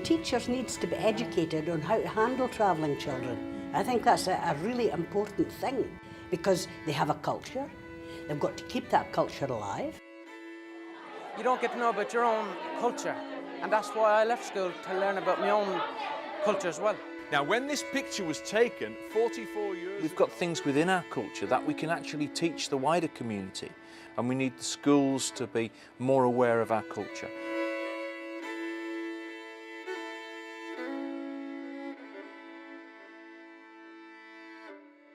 Teachers needs to be educated on how to handle travelling children. I think that's a really important thing because they have a culture. They've got to keep that culture alive. You don't get to know about your own culture, and that's why I left school, to learn about my own culture as well. Now, when this picture was taken 44 years We've got things within our culture that we can actually teach the wider community, and we need the schools to be more aware of our culture.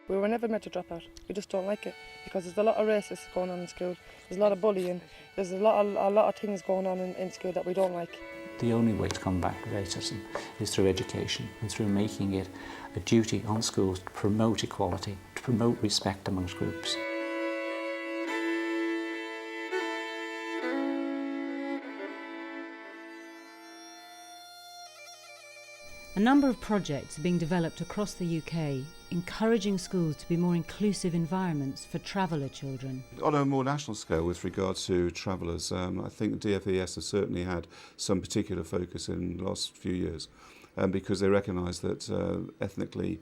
We were never meant to drop out. We just don't like it because there's a lot of racism going on in school. There's a lot of bullying. There's a lot of things going on in school that we don't like. The only way to combat racism is through education and through making it a duty on schools to promote equality, to promote respect amongst groups. A number of projects are being developed across the UK, encouraging schools to be more inclusive environments for traveller children. On a more national scale with regard to travellers, I think DFES has certainly had some particular focus in the last few years because they recognise that ethnically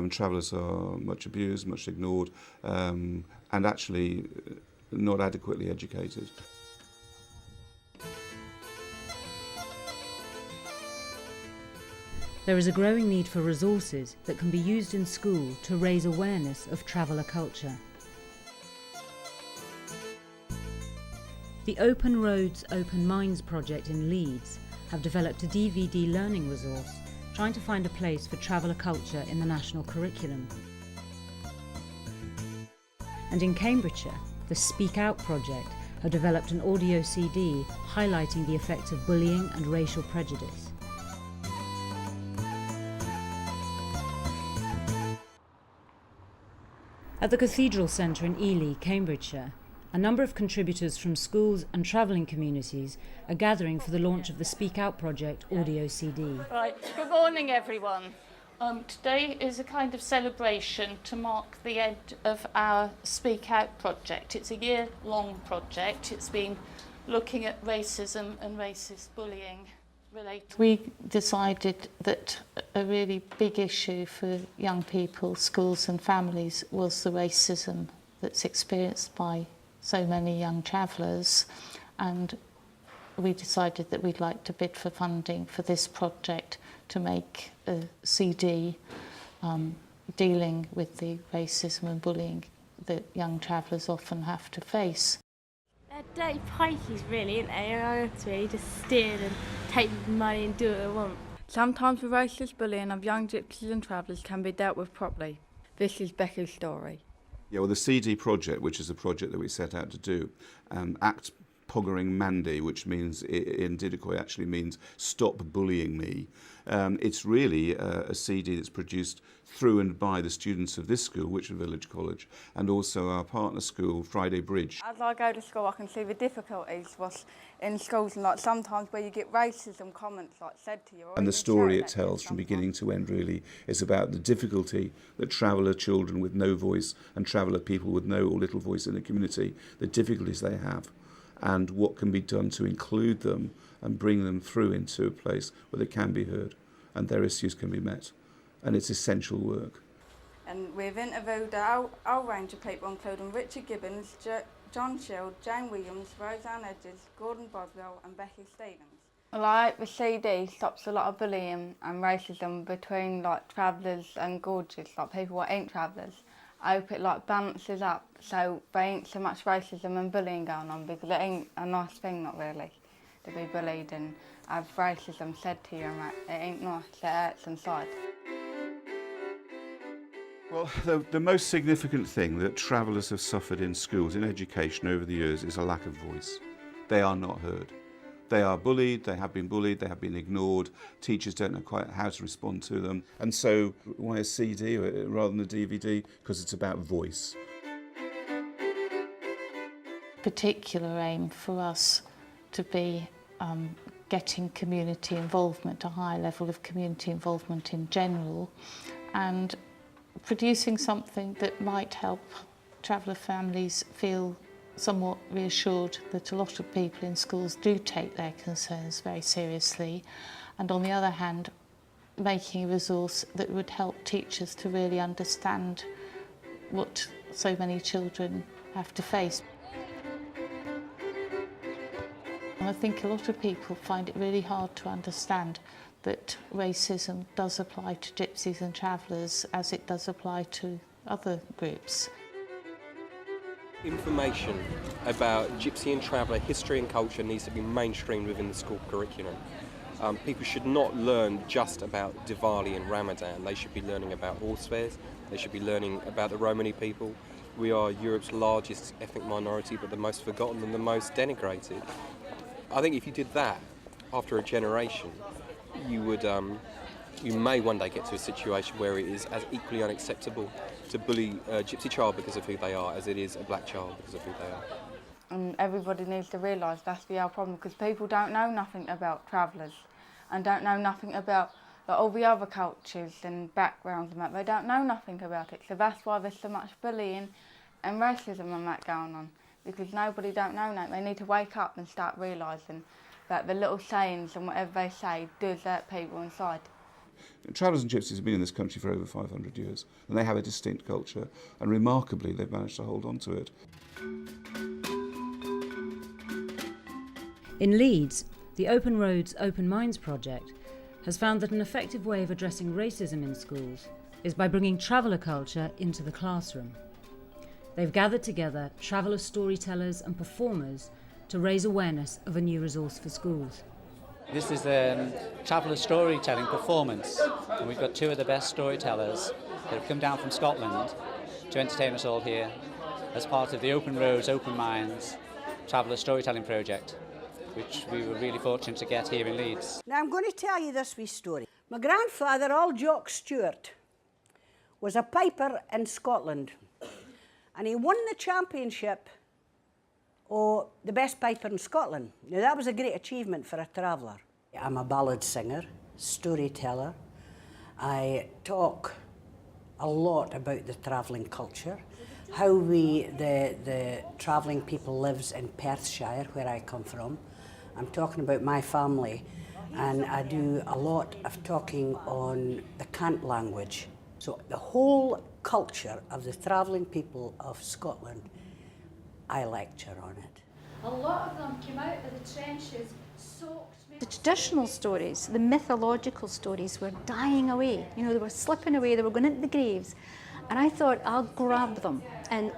travellers are much abused, much ignored and actually not adequately educated. There is a growing need for resources that can be used in school to raise awareness of traveller culture. The Open Roads, Open Minds project in Leeds have developed a DVD learning resource trying to find a place for traveller culture in the national curriculum. And in Cambridgeshire, the Speak Out project have developed an audio CD highlighting the effects of bullying and racial prejudice. At the Cathedral Centre in Ely, Cambridgeshire, a number of contributors from schools and travelling communities are gathering for the launch of the Speak Out project audio CD. Right, good morning everyone. Today is a kind of celebration to mark the end of our Speak Out project. It's a year-long project. It's been looking at racism and racist bullying. We decided that a really big issue for young people, schools and families was the racism that's experienced by so many young travellers, and we decided that we'd like to bid for funding for this project to make a CD dealing with the racism and bullying that young travellers often have to face. They're dirty pikeys really, aren't they? I have to really just steal and take money and do what I want. Sometimes the racist bullying of young gypsies and travellers can be dealt with properly. This is Becky's story. Yeah, well, the CD project, which is a project that we set out to do, Act Poggering Mandy, which means in Didicoi actually means stop bullying me. It's really a CD that's produced through and by the students of this school, Witcham Village College, and also our partner school, Friday Bridge. As I go to school, I can see the difficulties was in schools, and like sometimes where you get racism comments like said to you. And the story it tells from beginning to end really is about the difficulty that traveller children with no voice and traveller people with no or little voice in the community, the difficulties they have, and what can be done to include them and bring them through into a place where they can be heard and their issues can be met. And it's essential work. And we've interviewed our range of people, including Richard Gibbons, John Shield, Jane Williams, Roseanne Edges, Gordon Boswell and Becky Stevens. Like the CD stops a lot of bullying and racism between like travellers and gorges, like people who ain't travellers. I hope it like balances up so there ain't so much racism and bullying going on, because it ain't a nice thing, not really, to be bullied and have racism said to you, and it ain't nice, it hurts inside. Well, the most significant thing that travellers have suffered in schools, in education over the years, is a lack of voice. They are not heard. They are bullied, they have been ignored, teachers don't know quite how to respond to them. And so why a CD rather than a DVD? Because it's about voice. Particular aim for us to be getting community involvement, a high level of community involvement in general, and producing something that might help traveller families feel somewhat reassured that a lot of people in schools do take their concerns very seriously, and on the other hand, making a resource that would help teachers to really understand what so many children have to face. And I think a lot of people find it really hard to understand that racism does apply to gypsies and travellers as it does apply to other groups. Information about gypsy and traveller history and culture needs to be mainstreamed within the school curriculum. People should not learn just about Diwali and Ramadan. They should be learning about horse fairs. They should be learning about the Romani people. We are Europe's largest ethnic minority, but the most forgotten and the most denigrated. I think if you did that after a generation, you would, you may one day get to a situation where it is as equally unacceptable to bully a gypsy child because of who they are as it is a black child because of who they are. And everybody needs to realise that's the our problem, because people don't know nothing about travellers and don't know nothing about all the other cultures and backgrounds and that. They don't know nothing about it, so that's why there's so much bullying and racism and that going on, because nobody don't know that. They need to wake up and start realising that the little sayings and whatever they say does hurt people inside. Travellers and gypsies have been in this country for over 500 years, and they have a distinct culture, and remarkably they've managed to hold on to it. In Leeds, the Open Roads, Open Minds project has found that an effective way of addressing racism in schools is by bringing traveller culture into the classroom. They've gathered together traveller storytellers and performers to raise awareness of a new resource for schools. This is a traveller storytelling performance, and we've got two of the best storytellers that have come down from Scotland to entertain us all here as part of the Open Roads, Open Minds traveller storytelling project, which we were really fortunate to get here in Leeds. Now I'm going to tell you this wee story. My grandfather, Old Jock Stewart, was a piper in Scotland, and he won the championship of the best piper in Scotland. Now that was a great achievement for a traveller. I'm a ballad singer, storyteller. I talk a lot about the travelling culture, how the travelling people lives in Perthshire, where I come from. I'm talking about my family, and I do a lot of talking on the Cant language. So the whole culture of the travelling people of Scotland, I lecture on it. A lot of them came out of the trenches soaked. The traditional stories, the mythological stories were dying away. You know, they were slipping away, they were going into the graves. And I thought, I'll grab them and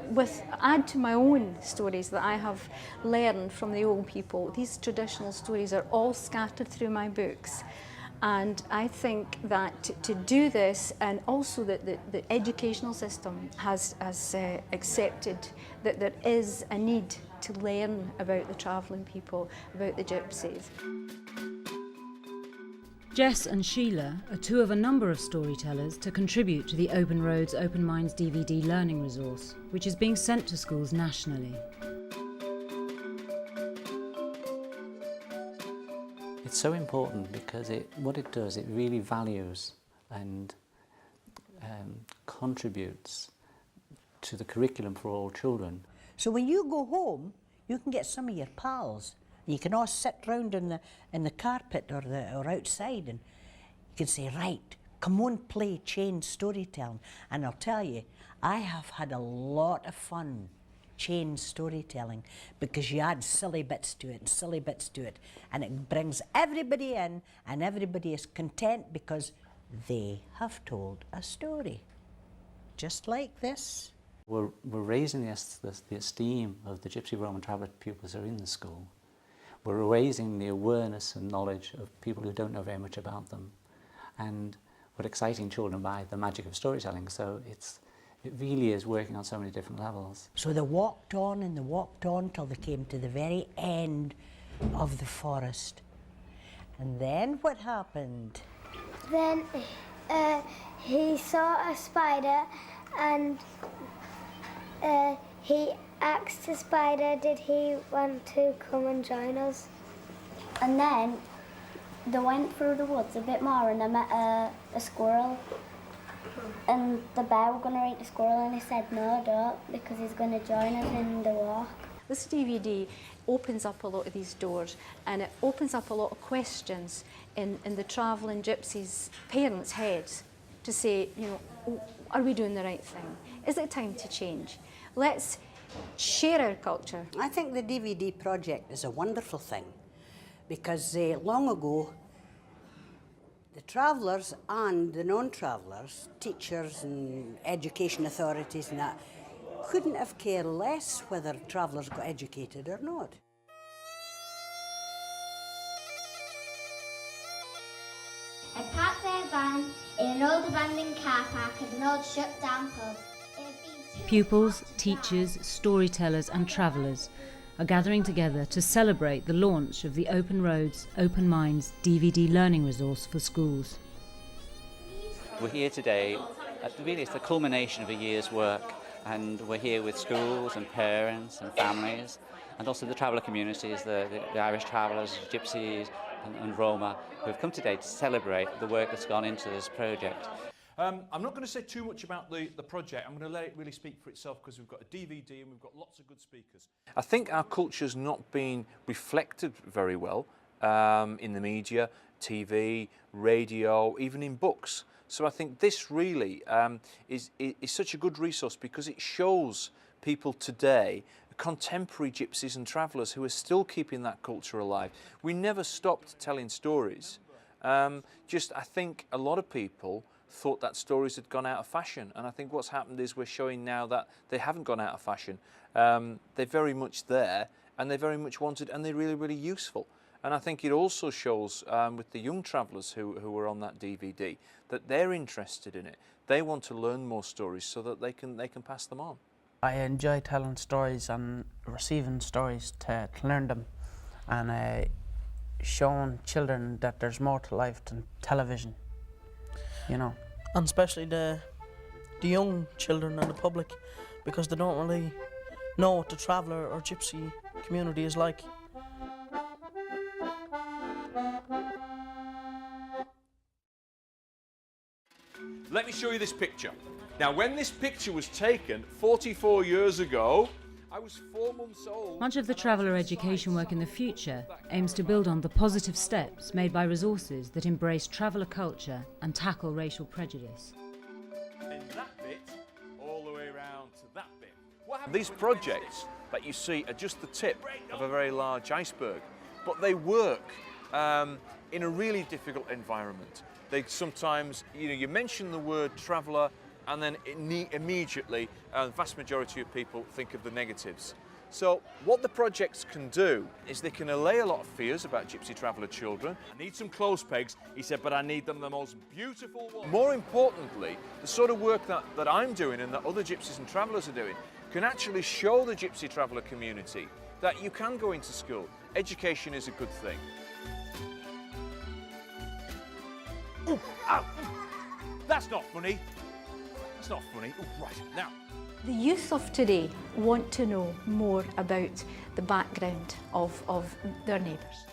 add to my own stories that I have learned from the old people. These traditional stories are all scattered through my books. And I think that to do this, and also that the educational system has accepted that there is a need to learn about the travelling people, about the gypsies. Jess and Sheila are two of a number of storytellers to contribute to the Open Roads, Open Minds DVD learning resource, which is being sent to schools nationally. It's so important because what it does, it really values and contributes to the curriculum for all children. So when you go home, you can get some of your pals. You can all sit round in the carpet or outside, and you can say, right, come on, play chain storytelling. And I'll tell you, I have had a lot of fun chain storytelling, because you add silly bits to it and silly bits to it, and it brings everybody in, and everybody is content because they have told a story. Just like this. We're raising the esteem of the Gypsy Roman traveller pupils who are in the school. We're raising the awareness and knowledge of people who don't know very much about them. And we're exciting children by the magic of storytelling. So it really is working on so many different levels. So they walked on and they walked on till they came to the very end of the forest. And then what happened? Then he saw a spider, and he asked the spider, did he want to come and join us? And then they went through the woods a bit more, and they met a squirrel. And the bear were going to eat the squirrel, and he said, no, don't, because he's going to join us in the walk. This DVD opens up a lot of these doors, and it opens up a lot of questions in the travelling gypsies' parents' heads to say, you know, oh, are we doing the right thing? Is it time to change? Let's share our culture. I think the DVD project is a wonderful thing because long ago, the travellers and the non-travellers, teachers and education authorities and that, couldn't have cared less whether travellers got educated or not. I parked their van in an old abandoned car park at an old shut-down pub. Pupils, teachers, storytellers and travellers are gathering together to celebrate the launch of the Open Roads, Open Minds DVD learning resource for schools. We're here today, really it's the culmination of a year's work, and we're here with schools and parents and families, and also the traveller communities, the Irish travellers, gypsies and Roma, who have come today to celebrate the work that's gone into this project. I'm not going to say too much about the project. I'm going to let it really speak for itself because we've got a DVD and we've got lots of good speakers. I think our culture's not been reflected very well in the media, TV, radio, even in books. So I think this really is such a good resource because it shows people today, contemporary gypsies and travellers who are still keeping that culture alive. We never stopped telling stories. I think a lot of people thought that stories had gone out of fashion, and I think what's happened is we're showing now that they haven't gone out of fashion. They're very much there, and they're very much wanted, and they're really, really useful. And I think it also shows with the young travellers who were on that DVD that they're interested in it. They want to learn more stories so that they can pass them on. I enjoy telling stories and receiving stories to learn them, and showing children that there's more to life than television. You know. And especially the young children and the public, because they don't really know what the traveller or gypsy community is like. Let me show you this picture. Now, when this picture was taken 44 years ago, I was 4 months old. Much of the traveller education work in the future aims to build on the positive steps made by resources that embrace traveller culture and tackle racial prejudice. In that bit, all the way around to that bit. These projects that you see are just the tip of a very large iceberg, but they work in a really difficult environment. They sometimes, you mention the word traveller, and then immediately the vast majority of people think of the negatives. So what the projects can do is they can allay a lot of fears about gypsy traveller children. I need some clothes pegs, he said, but I need them the most beautiful ones. More importantly, the sort of work that I'm doing and that other gypsies and travellers are doing can actually show the gypsy traveller community that you can go into school. Education is a good thing. Ooh, ow, that's not funny. It's not funny. Oh, right, now. The youth of today want to know more about the background of their neighbours.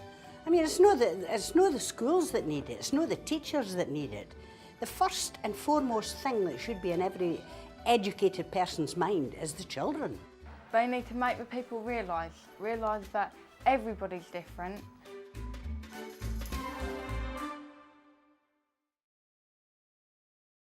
I mean, it's not the schools that need it, it's not the teachers that need it. The first and foremost thing that should be in every educated person's mind is the children. They need to make the people realise that everybody's different